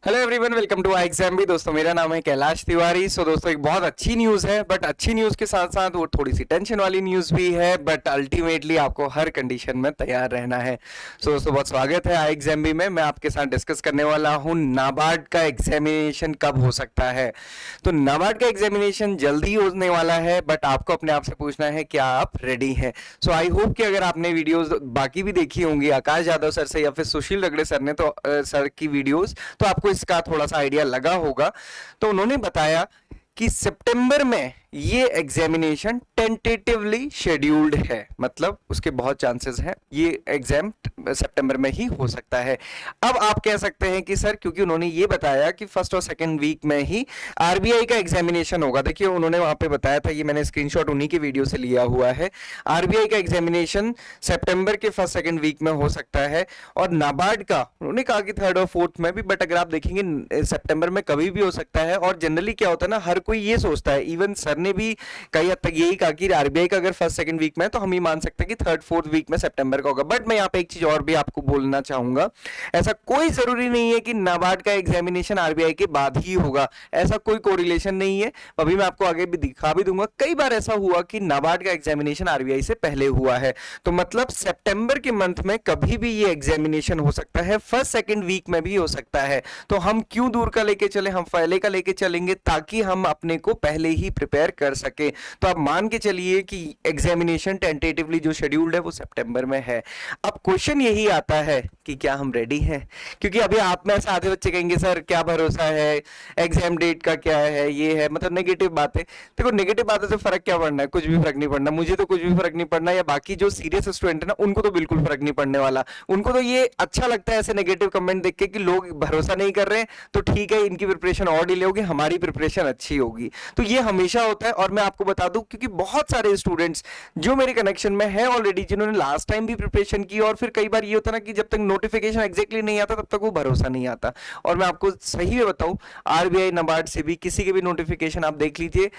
Hello everyone, welcome to I exam भी। दोस्तों मेरा नाम है कैलाश तिवारी। दोस्तों एक बहुत अच्छी न्यूज़ है, बट अच्छी न्यूज़ के साथ साथ वो थोड़ी सी टेंशन वाली न्यूज़ भी है, बट अल्टीमेटली आपको हर कंडीशन में तैयार रहना है। दोस्तों बहुत स्वागत है आई एग्जाम भी में। मैं आपके साथ डिस्कस करने वाला हूँ नाबार्ड का एग्जामिनेशन कब हो सकता है। तो नाबार्ड का एग्जामिनेशन जल्दी होने वाला है, बट आपको अपने आप से पूछना है क्या आप रेडी हैं। आई होप कि अगर आपने वीडियोज बाकी भी देखी होंगी आकाश यादव सर से या फिर सुशील रगड़े सर ने, तो सर की वीडियोज, तो आपको इसका थोड़ा सा आइडिया लगा होगा। तो उन्होंने बताया कि सितंबर में ये एग्जामिनेशन टेंटेटिवली शेड्यूल्ड है, मतलब उसके बहुत चांसेस हैं ये एग्जाम सितंबर में ही हो सकता है। अब आप कह सकते हैं कि सर, क्योंकि उन्होंने ये बताया कि फर्स्ट और सेकंड वीक में ही आरबीआई का एग्जामिनेशन होगा। देखिए उन्होंने वहां पे बताया था, ये मैंने स्क्रीनशॉट उन्हीं की वीडियो से लिया हुआ है। आरबीआई का एग्जामिनेशन सितंबर के फर्स्ट सेकंड वीक में हो सकता है, और नाबार्ड का उन्होंने कहा कि थर्ड और फोर्थ में भी, बट अगर आप देखेंगे सितंबर में कभी भी हो सकता है। और जनरली क्या होता है ना, हर कोई ये सोचता है, इवन सर ने भी कई हद तक यही कहा कि आरबीआई का अगर फर्स्ट सेकंड वीक में है तो हम ये मान सकते हैं कि थर्ड फोर्थ वीक में सितंबर का होगा। बट मैं यहाँ पे एक चीज और भी आपको बोलना चाहूंगा, ऐसा कोई जरूरी नहीं है कि नाबार्ड का एग्जामिनेशन आरबीआई के बाद ही होगा, ऐसा कोई कोरिलेशन नहीं है। अभी मैं आपको आगे भी दिखा भी दूंगा, कई बार ऐसा हुआ कि नाबार्ड का एग्जामिनेशन आरबीआई से पहले हुआ है। तो मतलब सितंबर के मंथ में कभी भी ये एग्जामिनेशन हो सकता है, फर्स्ट सेकंड वीक में भी हो सकता है। तो हम क्यों दूर का लेके चले, हम पहले का लेके चलेंगे ताकि हम अपने को पहले ही प्रिपेयर कर सके। तो आप मान के चलिए कि एग्जामिनेशन टेंटेटिवली जो शेड्यूल्ड है वो सितंबर में है। अब क्वेश्चन यही आता है कि क्या हम रेडी हैं, क्योंकि अभी आप में से आधे बच्चे कहेंगे सर क्या भरोसा है, एग्जाम डेट का क्या है, ये है, मतलब नेगेटिव बातें। देखो नेगेटिव बातों से फर्क क्या पड़ना है, कुछ भी फर्क नहीं पड़ना। मुझे तो कुछ भी फर्क नहीं पड़ना, या बाकी जो सीरियस स्टूडेंट है ना उनको तो बिल्कुल फर्क नहीं पड़ने वाला। उनको तो ये अच्छा लगता है ऐसे नेगेटिव कमेंट देख के कि लोग भरोसा नहीं कर रहे हैं, तो ठीक है इनकी प्रिपरेशन और डिले होगी, हमारी प्रिपरेशन अच्छी होगी। तो ये हमेशा होता है। और मैं आपको बता दूं, क्योंकि बहुत सारे स्टूडेंट्स जो मेरे कनेक्शन में है ऑलरेडी, जिन्होंने लास्ट टाइम भी प्रिपरेशन की, और फिर कई बार ये होता है ना कि जब तक नोटिफिकेशन एग्जैक्टली नहीं आता तब तक वो भरोसा नहीं आता। और मैं आपको सही में बताऊं, आरबीआई नाबार्ड से भी किसी के भी नोटिफिकेशन आप देख लीजिए,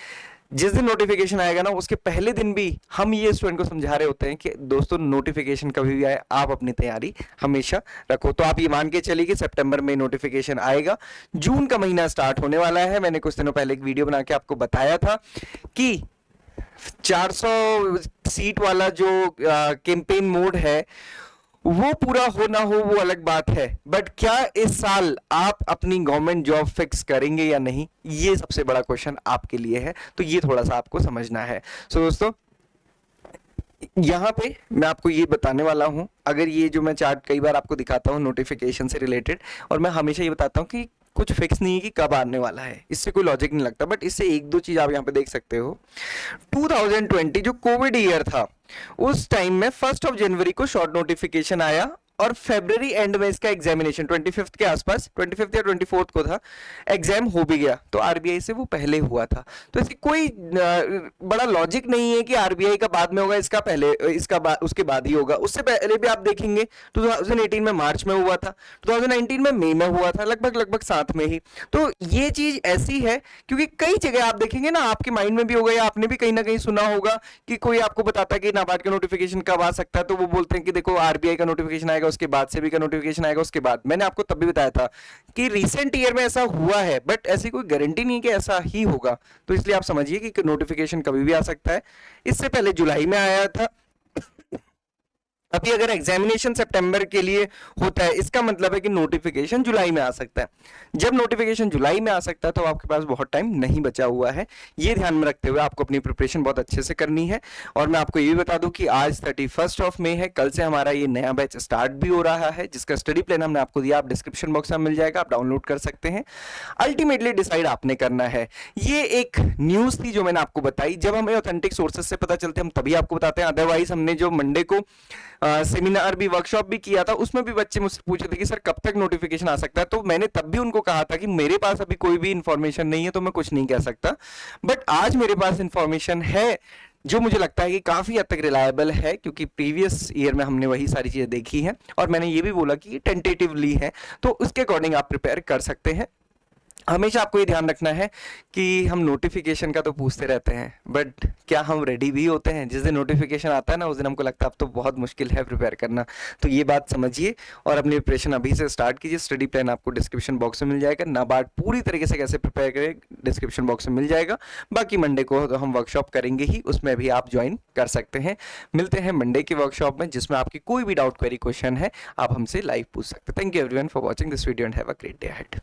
जिस दिन नोटिफिकेशन आएगा ना उसके पहले दिन भी हम ये स्टूडेंट को समझा रहे होते हैं कि दोस्तों नोटिफिकेशन कभी भी आए आप अपनी तैयारी हमेशा रखो। तो आप ये मान के चलिए कि सितंबर में नोटिफिकेशन आएगा, जून का महीना स्टार्ट होने वाला है। मैंने कुछ दिनों पहले एक वीडियो बना के आपको बताया था कि 400 सीट वाला जो कैंपेन मोड है वो पूरा हो ना हो वो अलग बात है, बट क्या इस साल आप अपनी गवर्नमेंट जॉब फिक्स करेंगे या नहीं, ये सबसे बड़ा क्वेश्चन आपके लिए है। तो ये थोड़ा सा आपको समझना है। दोस्तों यहाँ पे मैं आपको ये बताने वाला हूं, अगर ये जो मैं चार्ट कई बार आपको दिखाता हूँ नोटिफिकेशन से रिलेटेड, और मैं हमेशा ये बताता हूँ कि कुछ फिक्स नहीं है कि कब आने वाला है, इससे कोई लॉजिक नहीं लगता, बट इससे एक दो चीज आप यहाँ पे देख सकते हो। 2020 जो कोविड ईयर था, उस टाइम में 1 जनवरी को शॉर्ट नोटिफिकेशन आया, और फरवरी एंड में इसका एग्जामिनेशन 25 के आसपास, 25 या 24 को था, एग्जाम हो भी गया। तो आरबीआई से वो पहले हुआ था। तो इसकी कोई बड़ा लॉजिक नहीं है कि आरबीआई का बाद में होगा, इसका पहले, इसका उसके बाद ही होगा। उससे पहले भी आप देखेंगे 2018 में मार्च में हुआ था, 2019 में मई में हुआ था, लगभग लगभग साथ में ही। तो ये चीज ऐसी है क्योंकि कई जगह आप देखेंगे ना, आपके माइंड में भी होगा या आपने भी कहीं ना कहीं सुना होगा कि कोई आपको बताता है कि नाबार्ड का नोटिफिकेशन कब आ सकता है, तो वो बोलते हैं कि देखो आरबीआई का नोटिफिकेशन आएगा, उसके बाद सेबी का नोटिफिकेशन आएगा, उसके बाद। मैंने आपको तब भी बताया था कि रिसेंट ईयर में ऐसा हुआ है, बट ऐसी कोई गारंटी नहीं है कि ऐसा ही होगा। तो इसलिए आप समझिए कि नोटिफिकेशन कभी भी आ सकता है। इससे पहले जुलाई में आया था। अभी अगर एग्जामिनेशन सितंबर के लिए होता है, इसका मतलब है कि नोटिफिकेशन जुलाई में आ सकता है। जब नोटिफिकेशन जुलाई में आ सकता है तो आपके पास बहुत टाइम नहीं बचा हुआ है। ये ध्यान में रखते हुए आपको अपनी प्रिपरेशन बहुत अच्छे से करनी है। और मैं आपको ये भी बता दूं कि आज 31 मई है, कल से हमारा ये नया बैच स्टार्ट भी हो रहा है, जिसका स्टडी प्लान हमने आपको दिया, आप डिस्क्रिप्शन बॉक्स में मिल जाएगा, आप डाउनलोड कर सकते हैं। अल्टीमेटली डिसाइड आपने करना है। ये एक न्यूज थी जो मैंने आपको बताई, जब हमें ऑथेंटिक सोर्सेज से पता चलते हैं हम तभी आपको बताते हैं। अदरवाइज हमने जो मंडे को सेमिनार भी, वर्कशॉप भी किया था, उसमें भी बच्चे मुझसे पूछे थे कि सर कब तक नोटिफिकेशन आ सकता है। तो मैंने तब भी उनको कहा था कि मेरे पास अभी कोई भी इंफॉर्मेशन नहीं है तो मैं कुछ नहीं कह सकता, बट आज मेरे पास इंफॉर्मेशन है जो मुझे लगता है कि काफी हद तक रिलायबल है, क्योंकि प्रीवियस ईयर में हमने वही सारी चीजें देखी हैं। और मैंने ये भी बोला कि ये टेंटेटिवली है, तो उसके अकॉर्डिंग आप प्रिपेयर कर सकते हैं। हमेशा आपको ये ध्यान रखना है कि हम नोटिफिकेशन का तो पूछते रहते हैं, बट क्या हम रेडी भी होते हैं? जिस दिन नोटिफिकेशन आता है ना, उस दिन हमको लगता है अब तो बहुत मुश्किल है प्रिपेयर करना। तो ये बात समझिए और अपनी प्रिपरेशन अभी से स्टार्ट कीजिए। स्टडी प्लान आपको डिस्क्रिप्शन बॉक्स में मिल जाएगा। नाबार्ड पूरी तरीके से कैसे प्रिपेयर करें, डिस्क्रिप्शन बॉक्स में मिल जाएगा। बाकी मंडे को तो हम वर्कशॉप करेंगे ही, उसमें भी आप ज्वाइन कर सकते हैं। मिलते हैं मंडे की वर्कशॉप में, जिसमें आपकी कोई भी डाउट, क्वेरी, क्वेश्चन है, आप हमसे लाइव पूछ सकते हैं। Thank you everyone for watching this video and have a great day ahead.